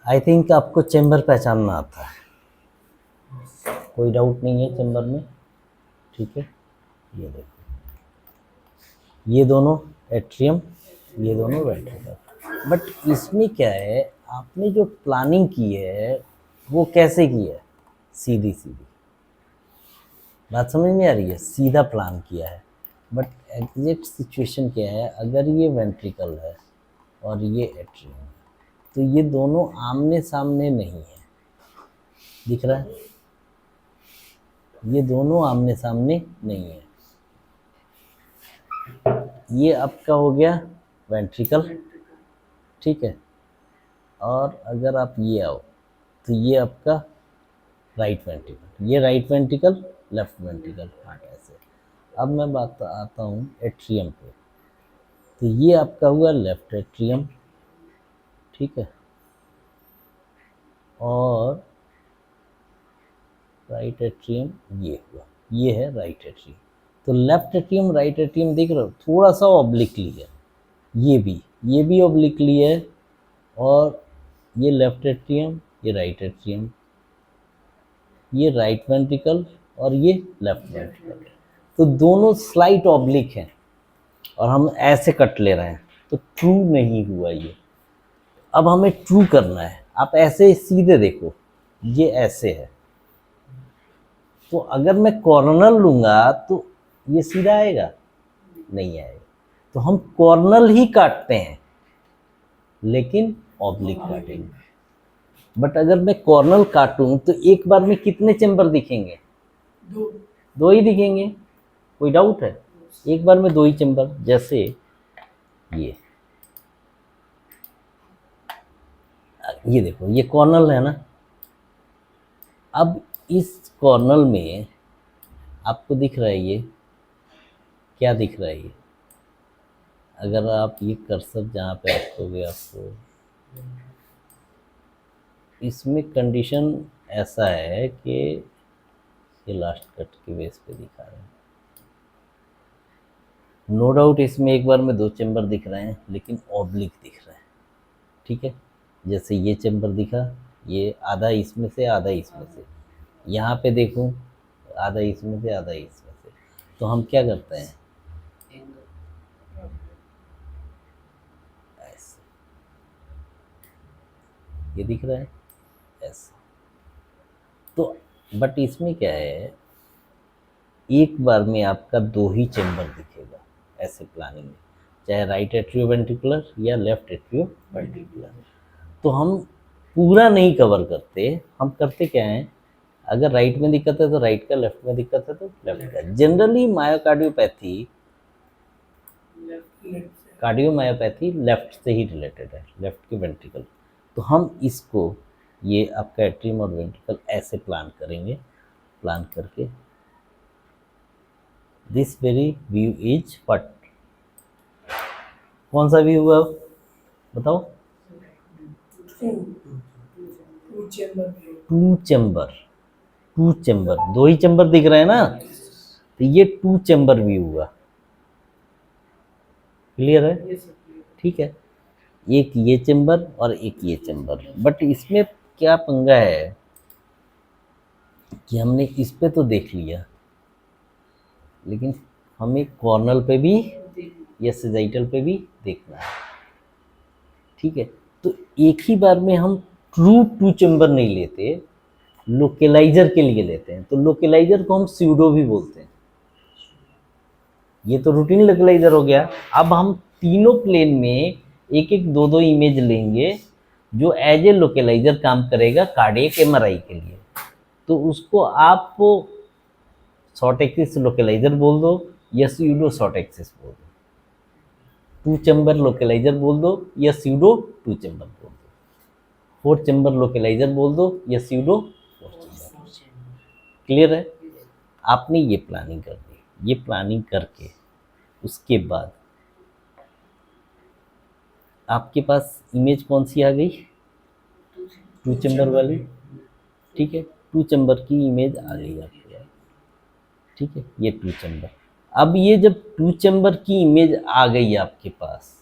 I think आपको chamber पहचानना आता है, कोई डाउट नहीं है चेम्बर में। ठीक है, ये देखो, ये दोनों एट्रियम, ये दोनों वेंट्रिकल। बट इसमें क्या है, आपने जो प्लानिंग की है वो कैसे की है, सीधी सीधी, बात समझ में आ रही है, सीधा प्लान किया है। बट एग्जैक्ट सिचुएशन क्या है, अगर ये वेंट्रिकल है और ये एट्रियम है, तो ये दोनों आमने सामने नहीं है, दिख रहा है, ये दोनों आमने सामने नहीं है। ये आपका हो गया वेंट्रिकल, ठीक है। और अगर आप ये आओ तो ये आपका राइट वेंट्रिकल, ये right ventricle, left ventricle part ऐसे। अब मैं बात आता हूँ एट्रियम पे, तो ये आपका हुआ लेफ्ट एट्रियम, ठीक है, और राइट एट्रियम ये हुआ, ये है राइट एट्रियम। तो लेफ्ट एट्रियम राइट एट्रियम देख रहे हो, थोड़ा सा ऑब्लिकली है, ये भी ऑब्लिकली है, और ये लेफ्ट एट्रियम, ये राइट एट्रियम, ये राइट वेंट्रिकल और ये लेफ्ट वेंट्रिकल, तो दोनों स्लाइट ऑब्लिक हैं और हम ऐसे कट ले रहे हैं, तो ट्रू नहीं हुआ ये। अब हमें ट्रू करना है, आप ऐसे सीधे देखो, ये ऐसे है, तो अगर मैं कॉर्नर लूंगा तो ये सीधा आएगा, नहीं आएगा, तो हम कॉर्नर ही काटते हैं लेकिन ऑब्लिक काटेंगे। बट अगर मैं कॉर्नर काटूं तो एक बार में कितने चेंबर दिखेंगे, दो ही दिखेंगे, कोई डाउट है, एक बार में दो ही चेंबर। जैसे ये देखो, ये कॉर्नर है ना, अब इस कॉर्नर में आपको दिख रहा है, ये क्या दिख रहा है, ये अगर आप ये कर्सर जहाँ पे रखोगे, आपको इसमें कंडीशन ऐसा है कि ये लास्ट कट के बेस पे दिखा रहे हैं, नो डाउट इसमें एक बार में दो चेंबर दिख रहे हैं लेकिन ऑब्लिक दिख रहे हैं, ठीक है। जैसे ये चेंबर दिखा, ये आधा इसमें से आधा इसमें से, यहाँ पे देखूं आधा इसमें से आधा इसमें से, तो हम क्या करते हैं, ऐसे, ये दिख रहा है ऐसे। तो बट इसमें क्या है, एक बार में आपका दो ही चेंबर दिखेगा ऐसे प्लानिंग में, चाहे राइट एट्रियो वेंट्रिकुलर या लेफ्ट एट्रियो वेंट्रिकुलर। तो हम पूरा नहीं कवर करते, हम करते क्या है, अगर राइट में दिक्कत है तो राइट का, लेफ्ट में दिक्कत है तो लेफ्ट का। जनरली मायोकार्डियोपैथी, कार्डियोमायोपैथी लेफ्ट से ही रिलेटेड है, लेफ्ट के वेंट्रिकल। तो हम इसको, ये आपका एट्रियम और वेंट्रिकल ऐसे प्लान करेंगे, प्लान करके this very view is what, कौन सा व्यू हुआ बताओ, टू चेंबर, टू चेंबर, दो ही चेंबर दिख रहे हैं ना, तो ये टू चेंबर व्यू हुआ, क्लियर है, ठीक है। एक ये चेंबर और एक ये चेंबर। बट इसमें क्या पंगा है कि हमने इस पे तो देख लिया, लेकिन हमें कॉर्नर पे भी या सेजाइटल पे भी देखना है, ठीक है। तो एक ही बार में हम ट्रू टू चेंबर नहीं लेते, लोकेलाइजर के लिए लेते हैं। तो लोकेलाइजर को हम स्यूडो भी बोलते हैं, ये तो रूटीन लोकेलाइजर हो गया। अब हम तीनों प्लेन में एक एक दो दो इमेज लेंगे जो एज ए लोकेलाइजर काम करेगा कार्डियक एमआरआई के लिए। तो उसको आप शॉर्ट एक्सिस लोकेलाइजर बोल दो या स्यूडो शॉर्ट एक्सिस बोल दो, टू चेंबर लोकेलाइजर बोल दो या स्यूडो टू चेंबर बोल दो, फोर चेंबर लोकेलाइजर बोल दो या स्यूडो फोर चेंबर। क्लियर है, आपने ये प्लानिंग कर दी। ये प्लानिंग करके उसके बाद आपके पास इमेज कौन सी आ गई, टू चेंबर वाली, ठीक है। टू चेंबर की इमेज आ गई आपके पास, ठीक है, ये टू चेंबर। अब ये जब टू चेंबर की इमेज आ गई आपके पास,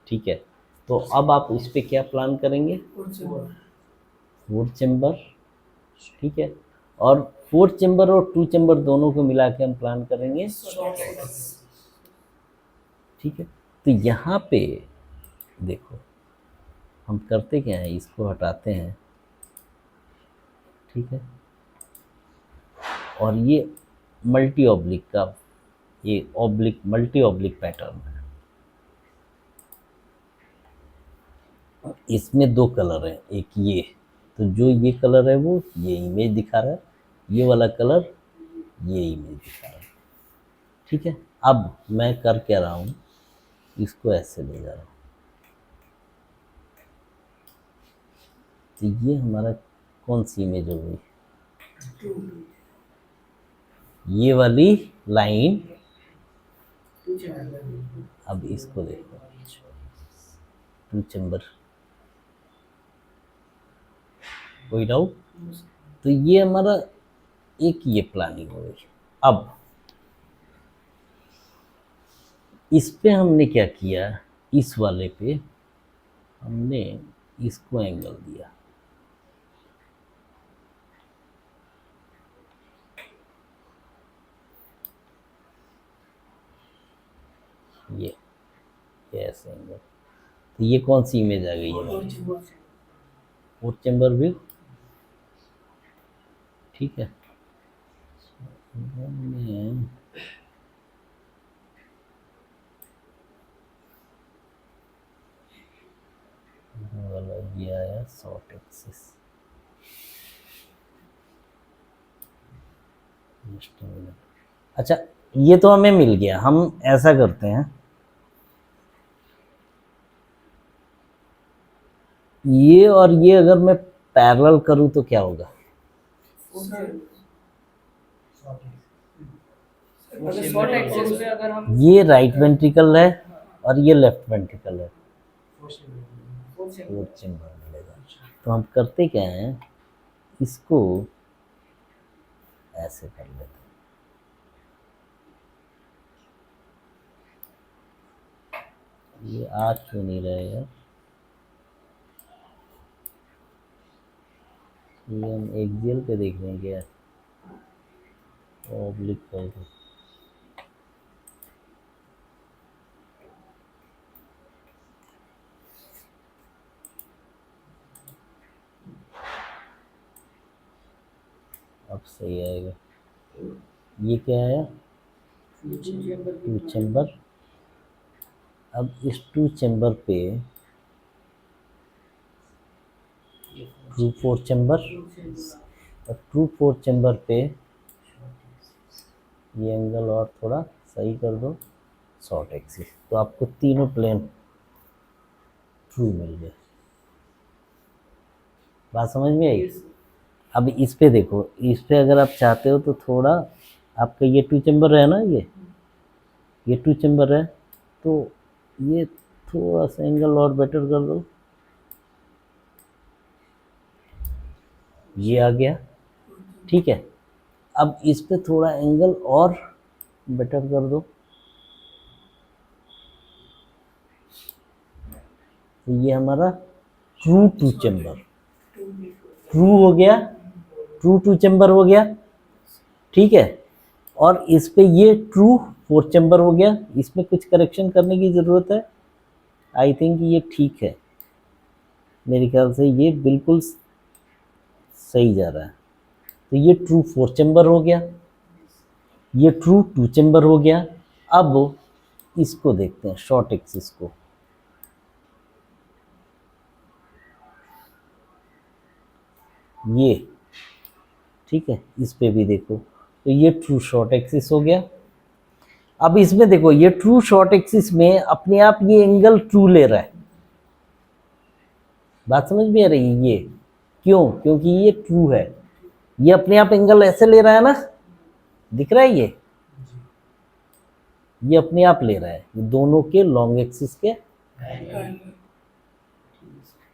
ठीक है, तो अब आप उस पर क्या प्लान करेंगे, 4 चैम्बर, ठीक है। और 4 चैम्बर और 2 चैम्बर दोनों को मिला के हम प्लान करेंगे, ठीक है। तो यहाँ पे देखो हम करते क्या है, इसको हटाते हैं, ठीक है। और ये मल्टी ऑब्लिक का, ये ऑब्लिक मल्टी ऑब्लिक पैटर्न है। इसमें 2 कलर हैं, एक ये, तो जो ये कलर है वो ये इमेज दिखा रहा है, ये वाला कलर ये इमेज दिखा रहा है, ठीक है। अब मैं कर क्या रहा हूँ, इसको ऐसे ले जा रहा हूँ, तो ये हमारा कौन सी इमेज हो गई, ये वाली लाइन। अब इसको देखो, 2 चैम्बर, कोई डाउट? तो ये हमारा एक ये प्लानिंग हो गई। अब इस पे हमने क्या किया, इस वाले पे हमने इसको एंगल दिया, ये ऐसे एंगल। तो ये कौन सी इमेज आ गई है, 4 चैम्बर व्यू, ठीक है। वाला ये आया शॉर्ट एक्सिस, अच्छा ये तो हमें मिल गया। हम ऐसा करते हैं, ये और ये अगर मैं पैरेलल करूं तो क्या होगा, ये राइट वेंट्रिकल है और ये लेफ्ट वेंट्रिकल है, 4 चैम्बर मिलेगा। तो हम करते क्या हैं, इसको ऐसे कर लेते हैं, ये आ क्यों नहीं रहा यार, ये हम एक्सियल पे देख लेंगे यार, ऑब्लिक कर दो, अब सही आएगा। ये क्या है, 2 चैम्बर। अब इस 2 चैम्बर पे ट्रू 4 चैम्बर, और ट्रू 4 चैम्बर पे ये एंगल और थोड़ा सही कर दो, शॉर्ट एक्सिस। तो आपको तीनों प्लेन ट्रू मिल गए। बात समझ में आई? अब इस पे देखो, इस पे अगर आप चाहते हो तो थोड़ा आपका ये 2 चैम्बर है ना, ये 2 चैम्बर है, तो ये थोड़ा सा एंगल और बेटर कर दो, ये आ गया, ठीक है। अब इस पे थोड़ा एंगल और बेटर कर दो, तो ये हमारा ट्रू 2 चैम्बर, ट्रू हो गया, ट्रू 2 चैम्बर हो गया, ठीक है। और इस पे ये ट्रू 4 चैम्बर हो गया। इसमें कुछ करेक्शन करने की ज़रूरत है? आई थिंक ये ठीक है, मेरे ख्याल से ये बिल्कुल सही जा रहा है। तो ये ट्रू 4 चैम्बर हो गया, ये ट्रू 2 चैम्बर हो गया। अब इसको देखते हैं, शॉर्ट एक्सिस को, ये ठीक है, इस पे भी देखो, तो ये ट्रू शॉर्ट एक्सिस हो गया। अब इसमें देखो, ये ट्रू शॉर्ट एक्सिस में अपने आप ये एंगल ट्रू ले रहा है। बात समझ में आ रही है? ये क्यों? क्योंकि ये ट्रू है, ये अपने आप एंगल ऐसे ले रहा है ना, दिख रहा है ये अपने आप ले रहा है, ये दोनों के लॉन्ग एक्सिस के,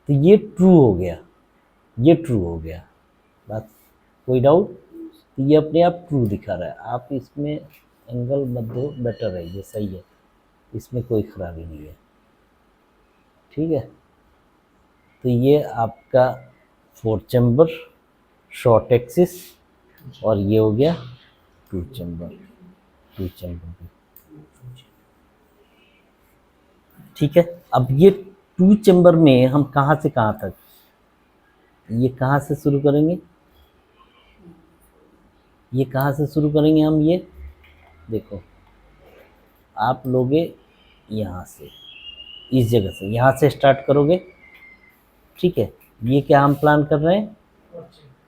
तो ये ट्रू हो गया, ये ट्रू हो गया। बात, कोई डाउट? तो ये अपने आप ट्रू दिखा रहा है। आप इसमें एंगल मत दो, बेटर है, ये सही है, इसमें कोई खराबी नहीं है, ठीक है। तो ये आपका 4 चैम्बर शॉर्ट एक्सिस, और ये हो गया 2 चैम्बर, 2 चैम्बर भी। ठीक है, अब ये 2 चैम्बर में हम कहाँ से कहाँ तक, ये कहाँ से शुरू करेंगे, ये कहाँ से शुरू करेंगे हम, ये देखो आप लोगे यहाँ से, इस जगह से, यहाँ से स्टार्ट करोगे। ठीक है, ये क्या हम प्लान कर रहे हैं,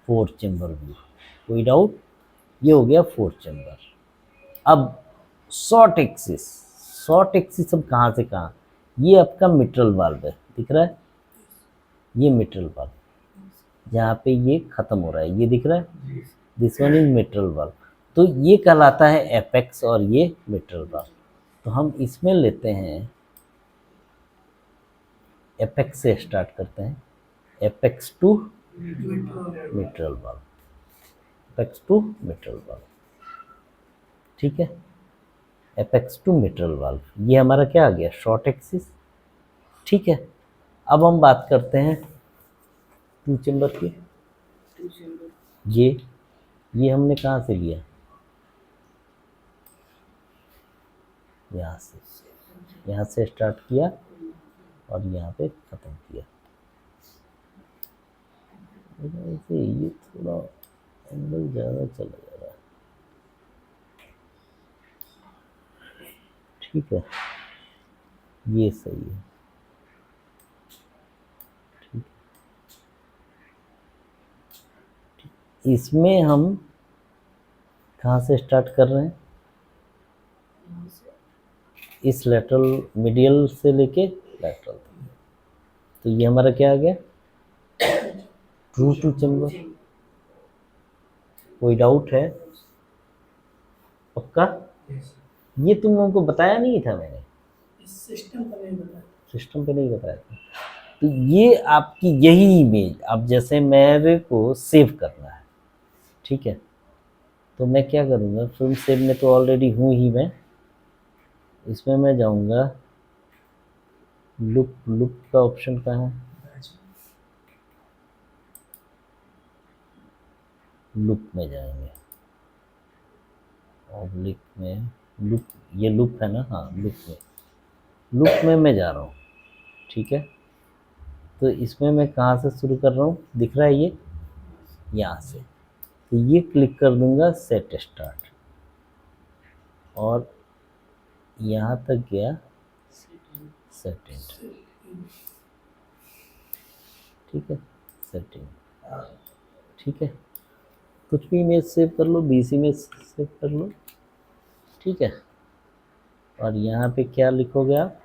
4 चैम्बर व्यू, कोई डाउट, ये हो गया 4 चैम्बर। अब शॉर्ट एक्सिस, शॉर्ट एक्सिस अब कहाँ से कहाँ, ये आपका मिट्रल वाल्व है, दिख रहा है, ये मिट्रल वाल्व जहाँ पे ये ख़त्म हो रहा है, ये दिख रहा है, this one is mitral valve. तो ये कहलाता है एपेक्स और ये मिट्रल वाल्व। तो हम इसमें लेते हैं, एपेक्स से स्टार्ट करते हैं, apex to mitral valve, apex to mitral valve. ठीक है, एपेक्स टू मिट्रल वाल्व, ये हमारा क्या आ गया, शॉर्ट एक्सिस। ठीक है, अब हम बात करते हैं 2 चैम्बर की। ये हमने कहाँ से लिया, यहाँ से स्टार्ट किया और यहाँ पे ख़त्म किया। ऐसे ये थोड़ा एंगल ज़्यादा चला जा रहा है। ठीक है, ये सही है। ठीक, इसमें हम कहाँ से स्टार्ट कर रहे हैं, इस लेटरल मीडियल से लेके लेटरल तक। तो ये हमारा क्या आ गया, ट्रू 2 चैम्बर। कोई डाउट है, पक्का? ये तुम लोगों को बताया नहीं था मैंने, सिस्टम पे नहीं बताया था। तो ये आपकी यही इमेज, अब जैसे मेरे को सेव करना है, ठीक है, तो मैं क्या करूँगा, फिल्म सेव में तो ऑलरेडी हूँ ही मैं, इसमें मैं जाऊँगा, लुक का ऑप्शन कहाँ है, लुक में जाएंगे, ऑब्लिक में लुक, ये लुक है ना, हाँ लुक में मैं जा रहा हूँ। ठीक है, तो इसमें मैं कहाँ से शुरू कर रहा हूँ, दिख रहा है ये, यहाँ से, तो ये क्लिक कर दूंगा सेट स्टार्ट, और यहाँ तक गया सेटिंग। ठीक है, सेटिंग। ठीक है, कुछ भी इमेज सेव कर लो, 20 इमेज सेव कर लो। ठीक है, और यहाँ पे क्या लिखोगे आप,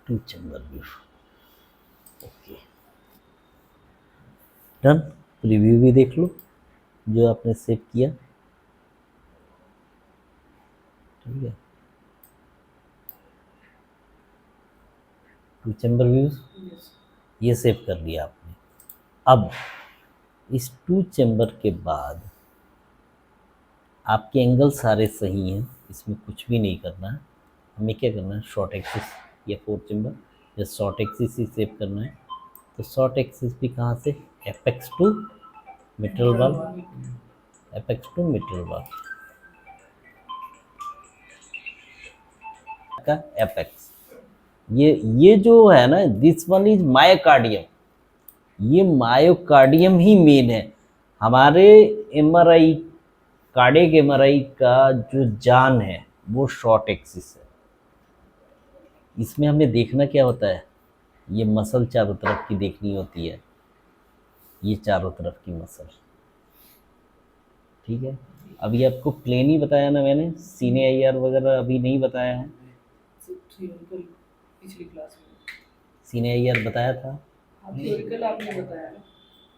two chamber view. Okay, done. Review भी देख लो जो आपने सेव किया। ठीक है, 2 चैम्बर व्यूज ये सेव कर लिया आपने। अब इस 2 चैम्बर के बाद आपके एंगल सारे सही हैं, इसमें कुछ भी नहीं करना है। हमें क्या करना है, शॉर्ट एक्सिस या 4 चैम्बर या शॉर्ट एक्सिस ही सेव करना है। तो शॉर्ट एक्सिस भी कहाँ से, apex to mitral valve, apex to mitral valve का एपेक्स। ये जो है ना, दिस वन इज मायोकार्डियम, ये मायोकार्डियम ही मेन है हमारे एमआरआई, कार्डियक एमआरआई का जो जान है वो शॉर्ट एक्सिस है। इसमें हमें देखना क्या होता है, ये मसल चारों तरफ की देखनी होती है, ये चारों तरफ की मसल। ठीक है, अभी आपको प्लेन ही बताया ना मैंने, सीने आईआर वगैरह अभी नहीं बताया है, सीने आईआर बताया था आपने बताया ना?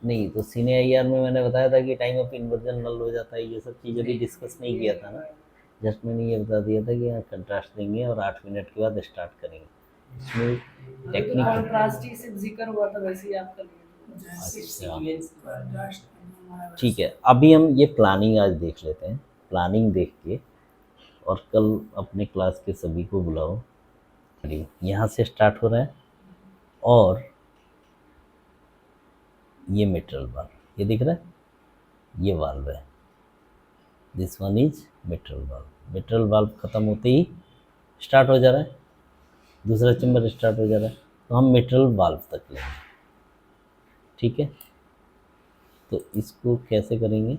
नहीं, तो सीने आईआर में मैंने बताया था कि टाइम ऑफ इन्वर्जन नल हो जाता है, ये सब चीज़ अभी डिस्कस नहीं किया था ना, जस्ट मैंने ये बता दिया था कि यहाँ कंट्रास्ट देंगे और 8 मिनट के बाद स्टार्ट करेंगे। इसमें टेक्निक कंट्रास्ट ही सिर्फ जिक्र हुआ था, वैसे ही आप कर लिए। अच्छा, ठीक है, अभी हम ये प्लानिंग आज देख लेते हैं। प्लानिंग देख के और कल अपने क्लास के सभी को बुलाओ। यहाँ से स्टार्ट हो रहा है और ये मिट्रल वाल्व, ये दिख रहा है, ये वाल्व है, this one is mitral valve. Mitral valve खत्म होते ही स्टार्ट हो जा रहा है, दूसरा चैम्बर स्टार्ट हो जा रहा है, तो हम मिट्रल वाल्व तक लेंगे। ठीक है, तो इसको कैसे करेंगे?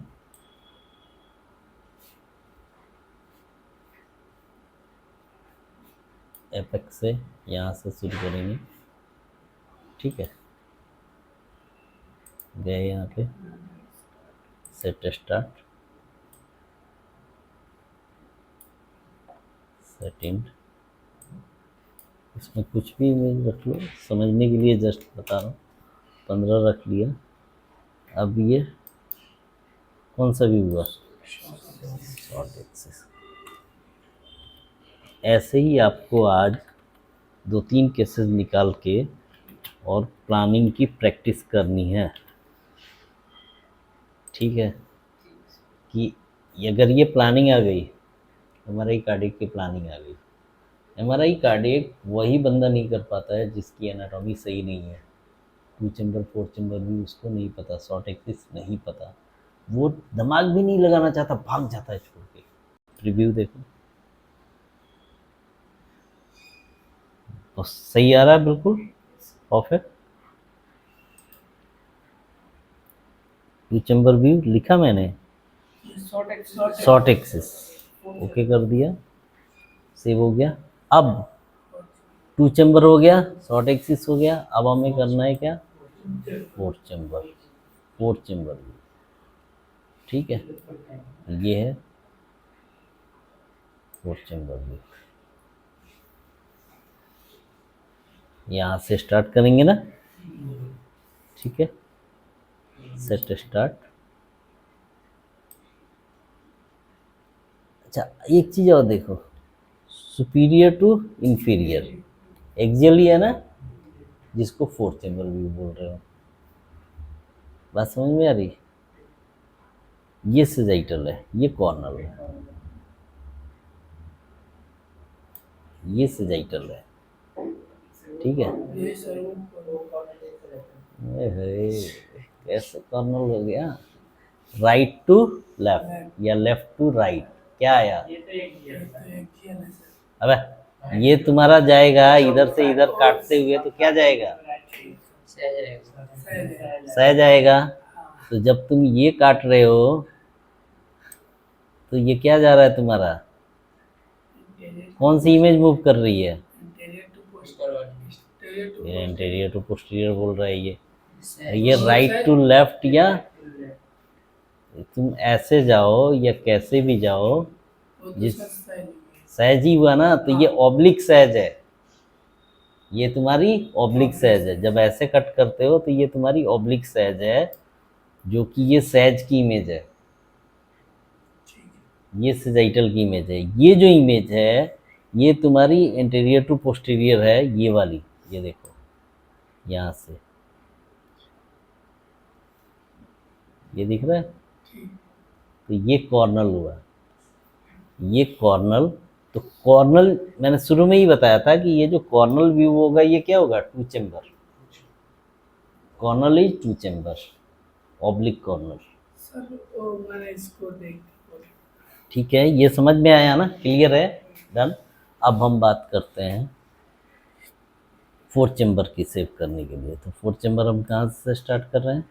एपेक्स से यहाँ से शुरू करेंगे। ठीक है, गए यहाँ पे, सेट स्टार्ट, सेट एंड। इसमें कुछ भी इमेज रख लो, समझने के लिए जस्ट बता रहा हूँ। 15 रख लिया। अब ये कौन सा व्यू हुआ? Short axis. ऐसे ही आपको आज 2-3 केसेस निकाल के और प्लानिंग की प्रैक्टिस करनी है। ठीक है, कि अगर ये प्लानिंग आ गई, एमआरआई कार्डियक की प्लानिंग आ गई। एमआरआई कार्डियक वही बंदा नहीं कर पाता है जिसकी एनाटॉमी सही नहीं है, 2 चैम्बर 4 चैम्बर भी उसको नहीं पता, शॉर्ट एक्सिस नहीं पता, वो दिमाग भी नहीं लगाना चाहता, भाग जाता है छोड़ के। रिव्यू देखो तो सही आ रहा है, बिल्कुल परफेक्ट। 2 चैम्बर व्यू लिखा मैंने, शॉर्ट एक्सिस ओके कर दिया, सेव हो गया। अब 2 चैम्बर हो गया, शॉर्ट एक्सिस हो गया, अब हमें करना है क्या? 4 चैम्बर, 4 चैम्बर व्यू। ठीक है, ये है 4 चैम्बर व्यू। यहाँ से स्टार्ट करेंगे ना। ठीक है, सेट स्टार्ट। अच्छा, एक चीज़ और देखो, सुपीरियर टू इंफीरियर एक्सियल ही है ना, जिसको 4 चैम्बर व्यू बोल रहे हो। बात समझ में आ रही? ये सेजाइटल है, ये कॉर्नल है, ये सेजाइटल है। ठीक है, कैसे कॉर्नल हो गया? राइट टू लेफ्ट या लेफ्ट टू राइट, क्या आया? अबे ये तुम्हारा जाएगा इधर से इधर काटते हुए, तो क्या जाएगा? सह जाएगा। तो जब तुम ये काट रहे हो तो ये क्या जा रहा है तुम्हारा? कौन सी इमेज मूव कर रही है? ये इंटीरियर टू पोस्टीरियर बोल रहा है ये राइट टू लेफ्ट, या तुम ऐसे जाओ या कैसे भी जाओ, जिस सहज ही हुआ ना, तो ये ऑब्लिक सहज है, ये तुम्हारी ऑब्लिक सहज है। जब ऐसे कट करते हो तो ये तुम्हारी ऑब्लिक सहज है, जो कि ये सहज की इमेज है, ये सेजाइटल की इमेज है। ये जो इमेज है ये तुम्हारी इंटीरियर टू पोस्टीरियर है, ये वाली, ये देखो यहाँ से ये दिख रहा है, तो ये कॉर्नल हुआ, ये कॉर्नल। तो कॉर्नल मैंने शुरू में ही बताया था कि ये जो कॉर्नल व्यू होगा ये क्या होगा? 2 chamber, Cornell is 2 chamber, oblique Cornell. ठीक है, ये समझ में आया ना, क्लियर है, डन। अब हम बात करते हैं 4 चैम्बर की सेव करने के लिए। तो 4 चैम्बर हम कहाँ से स्टार्ट कर रहे हैं?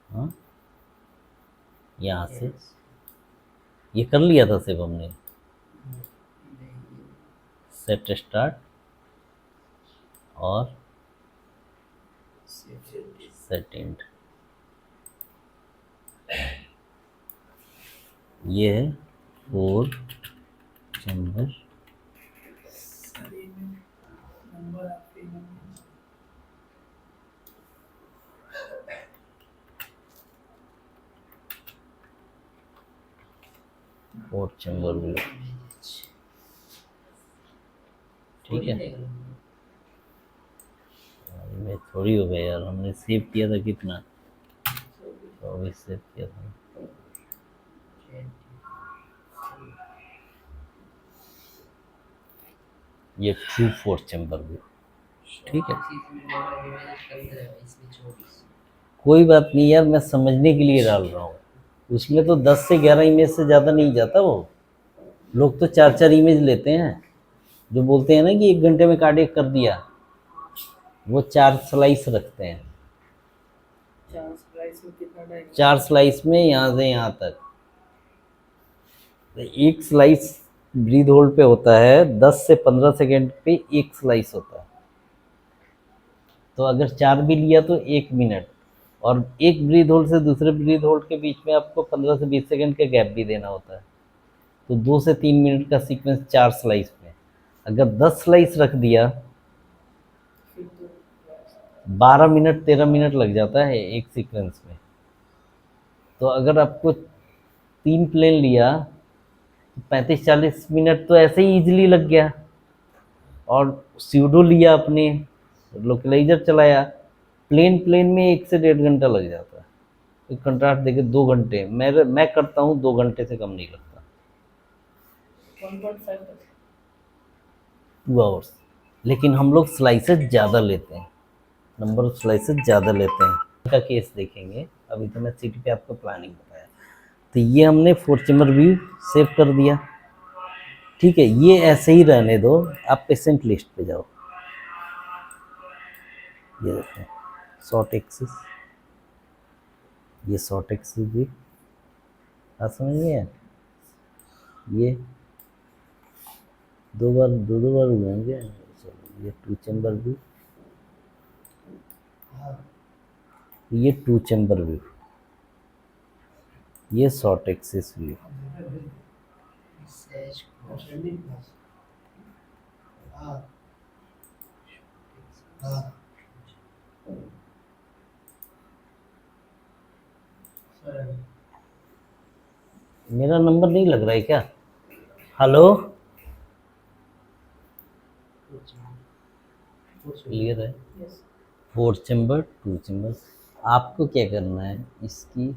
हाँ, यहाँ से। ये कर लिया था सेव हमने, सेट स्टार्ट और सेट एंड। ये है 4 चैम्बर। फोर चैम्बर व्यू, ठीक है। में थोड़ी हो गया यार, हमने सेव किया था कितना? तो अभी सेव किया था। ये ट्रू 4 चैम्बर व्यू, ठीक है। कोई बात नहीं यार, मैं समझने के लिए डाल रहा हूँ। उसमें तो 10 से 11 इमेज से ज़्यादा नहीं जाता वो। लोग तो 4-4 इमेज लेते हैं, जो बोलते हैं ना कि 1 घंटे में कार्डियक कर दिया, वो 4 स्लाइस रखते हैं। 4 स्लाइस में यहाँ से यहाँ तक, तो एक स्लाइस ब्रीथ होल्ड पे होता है, 10 से 15 सेकेंड पे एक स्लाइस होता है। तो अगर 4 भी लिया तो 1 मिनट, और एक ब्रीथ होल्ड से दूसरे ब्रीथ होल्ड के बीच में आपको 15 से 20 सेकेंड का गैप भी देना होता है। तो 2 से 3 मिनट का सीक्वेंस 4 स्लाइस में। अगर 10 स्लाइस रख दिया, 12 मिनट 13 मिनट लग जाता है एक सीक्वेंस में। तो अगर आपको 3 प्लेन लिया तो 35-40 मिनट तो ऐसे ही इजीली लग गया। और स्यूडो लिया आपने, लोकलाइजर चलाया, प्लेन प्लेन में 1 से 1.5 घंटा लग जाता है। तो कंट्रास्ट देके 2 घंटे, मैं करता हूँ 2 घंटे से कम नहीं लगता। 2 आवर्स। लेकिन हम लोग स्लाइसेस ज़्यादा लेते हैं, नंबर ऑफ स्लाइसेस ज़्यादा लेते हैं। का केस देखेंगे, अभी तो मैं सिटी पे आपको प्लानिंग बताया। तो ये हमने 4 चैम्बर व्यू सेव कर दिया, ठीक है। ये ऐसे ही रहने दो, आप पेशेंट लिस्ट पे जाओ। ये देखो शॉर्ट एक्सिस, ये शॉर्ट एक्सिस भी आप समझ गए। ये दो बार हुए होंगे। चलो ये 2 चैम्बर व्यू, ये 2 चैम्बर व्यू, ये शॉर्ट एक्सिस व्यू। मेरा नंबर नहीं लग रहा है क्या? हेलो, क्लियर है? 4 चैम्बर 2 चैम्बर। आपको क्या करना है, इसकी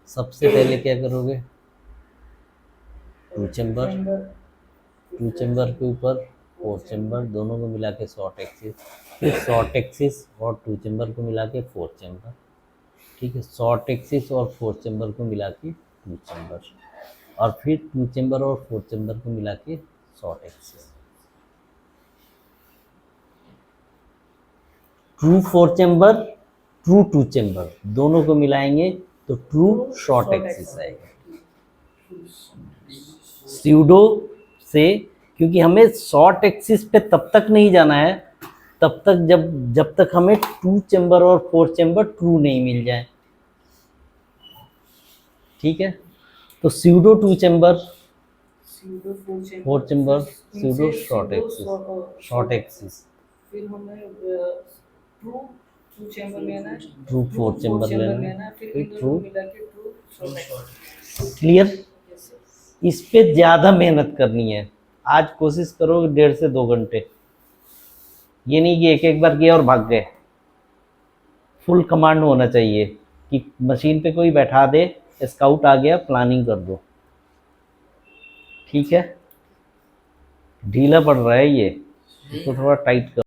सबसे पहले क्या करोगे, 2 चैम्बर के ऊपर 4 चैम्बर, दोनों को मिला के शॉर्ट एक्सिस, फिर शॉर्ट एक्सिस और 2 चैम्बर को मिला के 4 चैम्बर, ठीक है। शॉर्ट एक्सिस और 4 चैम्बर को मिला के 2 चैम्बर, और फिर 2 चैम्बर और 4 चैम्बर को मिला के short axis. True 4 chamber, true 2 chamber, दोनों को मिलाएंगे तो ट्रू शॉर्ट एक्सिस आएगा। स्यूडो से, क्योंकि हमें शॉर्ट एक्सिस पे तब तक नहीं जाना है, तब तक जब तक हमें 2 चैम्बर और 4 चैम्बर ट्रू नहीं मिल जाए, ठीक है। तो pseudo 2 chamber, 4 chamber, pseudo short axis, फिर हमें ट्रू 2 चैम्बर लेना है, ट्रू 4 चैम्बर लेना है, फिर ट्रू। मिला के ट्रू शॉर्ट। क्लियर? इस पे ज़्यादा मेहनत करनी है। आज कोशिश करो 1.5 से 2 घंटे, ये नहीं कि एक बार किया और भाग गए। फुल कमांड होना चाहिए कि मशीन पे कोई बैठा दे, स्काउट आ गया, प्लानिंग कर दो, ठीक है। ढीला पड़ रहा है ये, इसको थोड़ा टाइट कर।